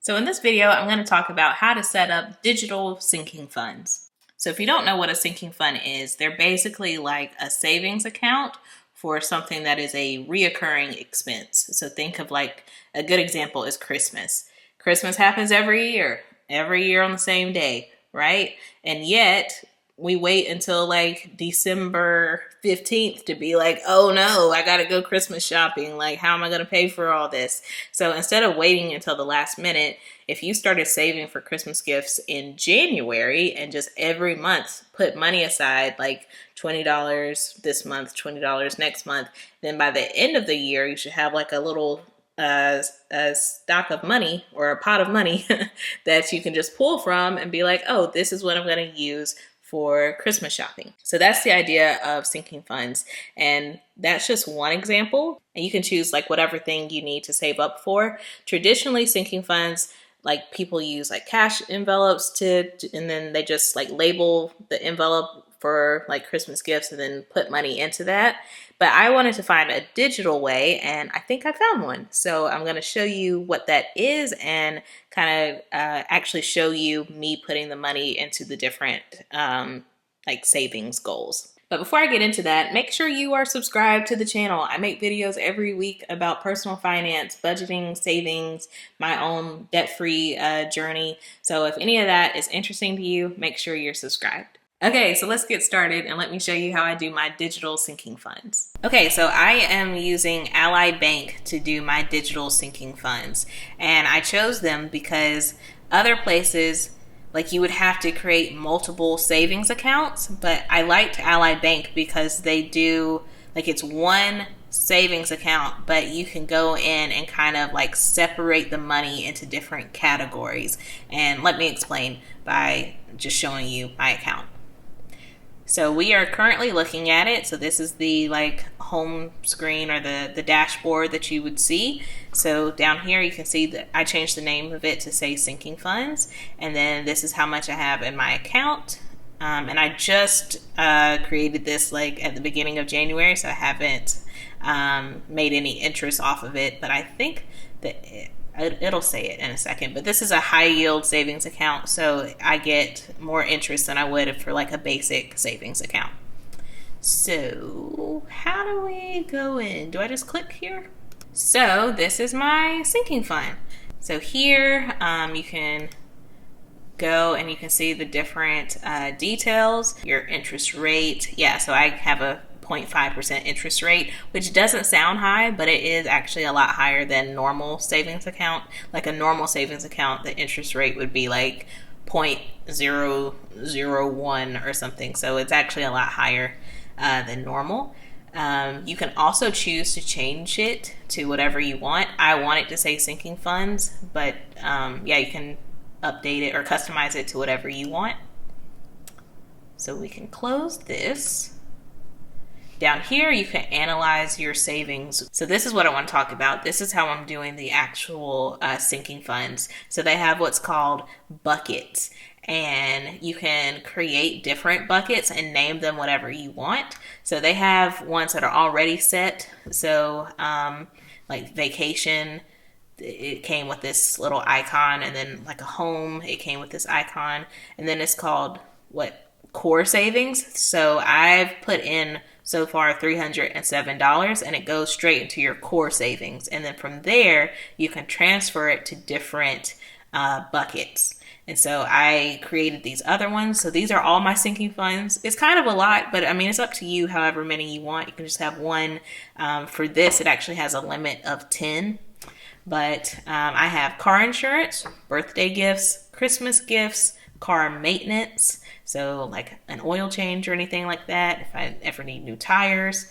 So in this video, I'm going to talk about how to set up digital sinking funds. So if you don't know what a sinking fund is, they're basically like a savings account for something that is a reoccurring expense. So think of like a good example is Christmas. Christmas happens every year on the same day, right? And yet we wait until like December 15th to be like, oh no, I gotta go Christmas shopping. Like, how am I gonna pay for all this? So instead of waiting until the last minute, if you started saving for Christmas gifts in January and just every month put money aside, like $20 this month, $20 next month, then by the end of the year, you should have like a little a stock of money or a pot of money that you can just pull from and be like, oh, this is what I'm going to use for Christmas shopping. So that's the idea of sinking funds. And that's just one example. And you can choose like whatever thing you need to save up for. Traditionally, sinking funds, like people use like cash envelopes and then they just like label the envelope for like Christmas gifts and then put money into that. But I wanted to find a digital way, and I think I found one. So I'm going to show you what that is and kind of actually show you me putting the money into the different like savings goals. But before I get into that, make sure you are subscribed to the channel. I make videos every week about personal finance, budgeting, savings, my own debt-free journey. So if any of that is interesting to you, make sure you're subscribed. Okay, so let's get started and let me show you how I do my digital sinking funds. Okay, so I am using Ally Bank to do my digital sinking funds. And I chose them because other places, like you would have to create multiple savings accounts, but I liked Ally Bank because they do, like it's one savings account, but you can go in and kind of like separate the money into different categories. And let me explain by just showing you my account. So we are currently looking at it. So this is the like home screen or the dashboard that you would see. So down here you can see that I changed the name of it to say sinking funds. And then this is how much I have in my account. And I just created this like at the beginning of January. So I haven't made any interest off of it. But I think that it'll say it in a second, but this is a high yield savings account, so I get more interest than I would for like a basic savings account. So how do we go in? Do I just click here? So this is my sinking fund. So here you can go and you can see the different details, your interest rate. Yeah, so I have a 0.5% interest rate, which doesn't sound high, but it is actually a lot higher than normal savings account. Like a normal savings account, the interest rate would be like 0.001 or something. So it's actually a lot higher than normal. You can also choose to change it to whatever you want. I want it to say sinking funds, but yeah, you can update it or customize it to whatever you want. So we can close this. Down here, you can analyze your savings. So this is what I want to talk about. This is how I'm doing the actual sinking funds. So they have what's called buckets, and you can create different buckets and name them whatever you want. So they have ones that are already set. So like vacation, it came with this little icon, and then like a home, it came with this icon, and then it's called core savings. So I've put in so far $307, and it goes straight into your core savings. And then from there, you can transfer it to different buckets. And so I created these other ones. So these are all my sinking funds. It's kind of a lot, but I mean, it's up to you however many you want. You can just have one. For this, it actually has a limit of 10. But I have car insurance, birthday gifts, Christmas gifts, car maintenance, so like an oil change or anything like that, if I ever need new tires,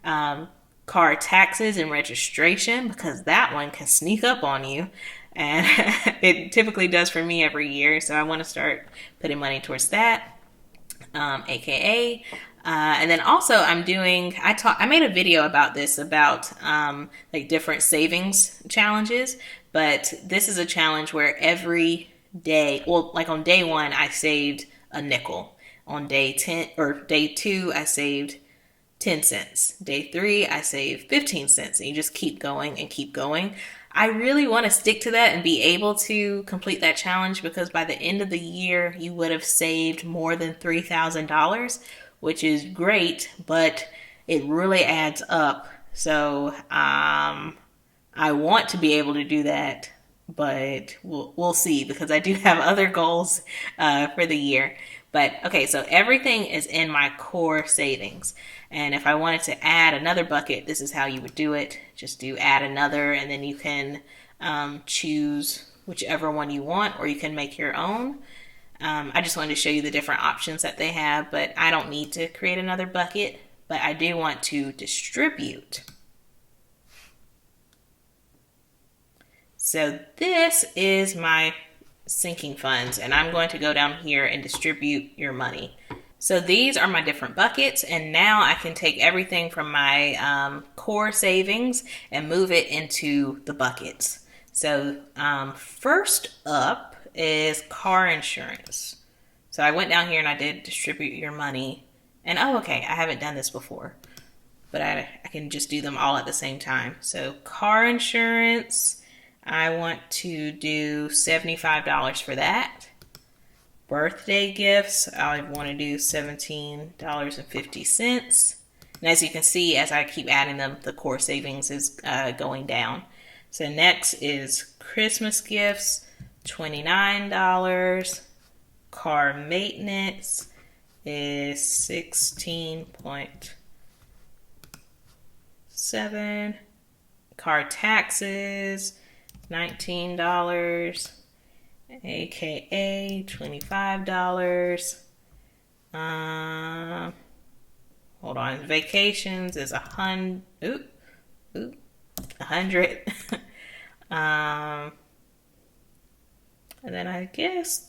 car taxes and registration, because that one can sneak up on you, and it typically does for me every year, so I want to start putting money towards that, aka and then also I made a video about this, about like different savings challenges, but this is a challenge where every day, well, like on day 1, I saved a nickel. On day 10 or day 2, I saved 10 cents. Day 3, I saved 15 cents. And you just keep going and keep going. I really want to stick to that and be able to complete that challenge, because by the end of the year, you would have saved more than $3,000, which is great, but it really adds up. So I want to be able to do that, but we'll see, because I do have other goals for the year. But okay, so everything is in my core savings. And if I wanted to add another bucket, this is how you would do it. Just do add another, and then you can choose whichever one you want, or you can make your own. I just wanted to show you the different options that they have, but I don't need to create another bucket, but I do want to distribute. So this is my sinking funds, and I'm going to go down here and distribute your money. So these are my different buckets, and now I can take everything from my core savings and move it into the buckets. So first up is car insurance. So I went down here and I did distribute your money. And oh, okay, I haven't done this before, but I can just do them all at the same time. So car insurance, I want to do $75 for that. Birthday gifts, I want to do $17.50. And as you can see, as I keep adding them, the core savings is going down. So next is Christmas gifts, $29. Car maintenance is 16.7. Car taxes, $19, aka $25. Hold on. Vacations is $100. And then I guess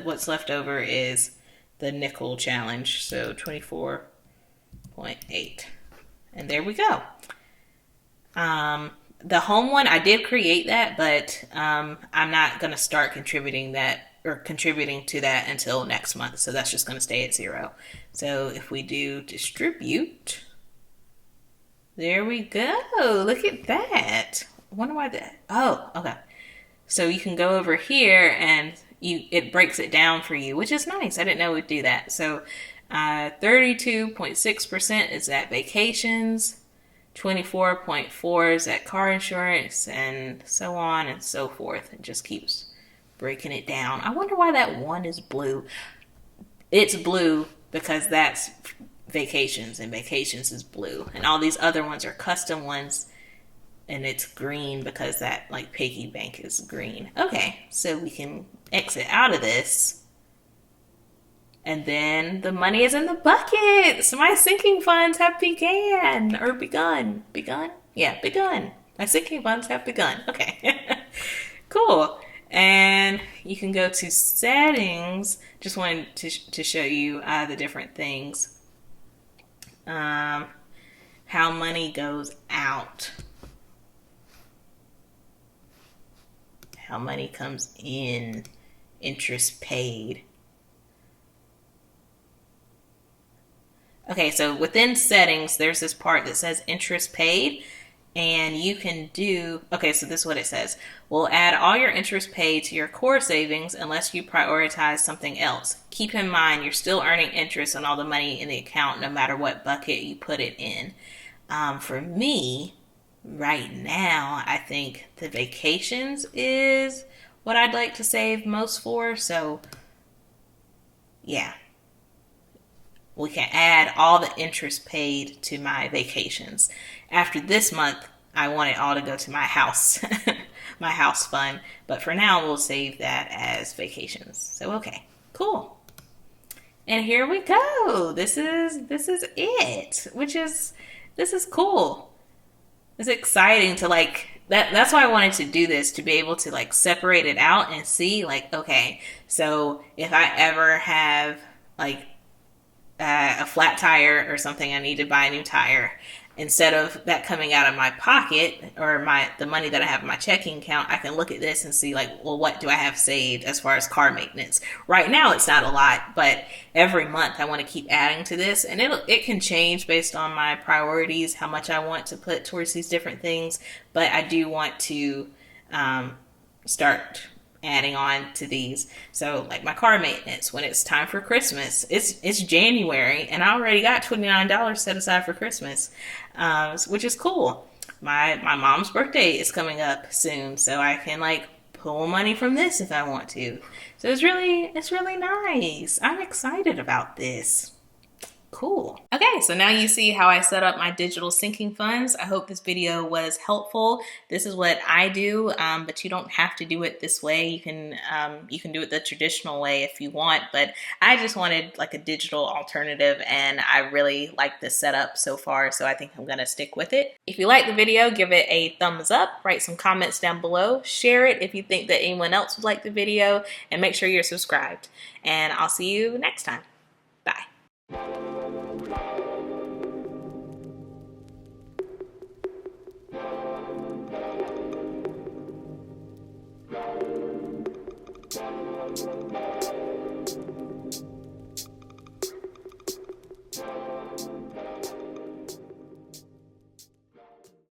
what's left over is the nickel challenge. So 24.8. And there we go. The home one, I did create that, but I'm not going to start contributing to that until next month. So that's just going to stay at 0. So if we do distribute, there we go. Look at that. I wonder why that. Oh, okay. So you can go over here and it breaks it down for you, which is nice. I didn't know it would do that. So 32.6% is at vacations. 24.4 is at car insurance, and so on and so forth. It just keeps breaking it down. I wonder why that one is blue. It's blue because that's vacations, and vacations is blue. And all these other ones are custom ones, and it's green because that like piggy bank is green. Okay, so we can exit out of this. And then the money is in the buckets. My sinking funds have begun. Yeah, begun. My sinking funds have begun. Okay. Cool. And you can go to settings. Just wanted to show you the different things. How money goes out. How money comes in. Interest paid. Okay, so within settings, there's this part that says interest paid, and you can do, okay, so this is what it says. We'll add all your interest paid to your core savings unless you prioritize something else. Keep in mind, you're still earning interest on all the money in the account, no matter what bucket you put it in. For me, right now, I think the vacations is what I'd like to save most for, so yeah. We can add all the interest paid to my vacations. After this month, I want it all to go to my house, my house fund. But for now, we'll save that as vacations. So, okay, cool. And here we go. This is it, this is cool. It's exciting to that's why I wanted to do this, to be able to separate it out and see okay, so if I ever have a flat tire or something, I need to buy a new tire, instead of that coming out of my pocket or the money that I have in my checking account, I can look at this and see like, well, what do I have saved as far as car maintenance? Right now it's not a lot, but every month I want to keep adding to this, and it can change based on my priorities, how much I want to put towards these different things. But I do want to start adding on to these. So like my car maintenance, when it's time for Christmas, it's January and I already got $29 set aside for Christmas, which is cool. My mom's birthday is coming up soon, so I can like pull money from this if I want to. So it's really nice. I'm excited about this. Cool. Okay, so now you see how I set up my digital sinking funds. I hope this video was helpful. This is what I do, but you don't have to do it this way. You can do it the traditional way if you want, but I just wanted like a digital alternative, and I really like this setup so far, so I think I'm gonna stick with it. If you like the video, give it a thumbs up, write some comments down below, share it if you think that anyone else would like the video, and make sure you're subscribed. And I'll see you next time. Bye.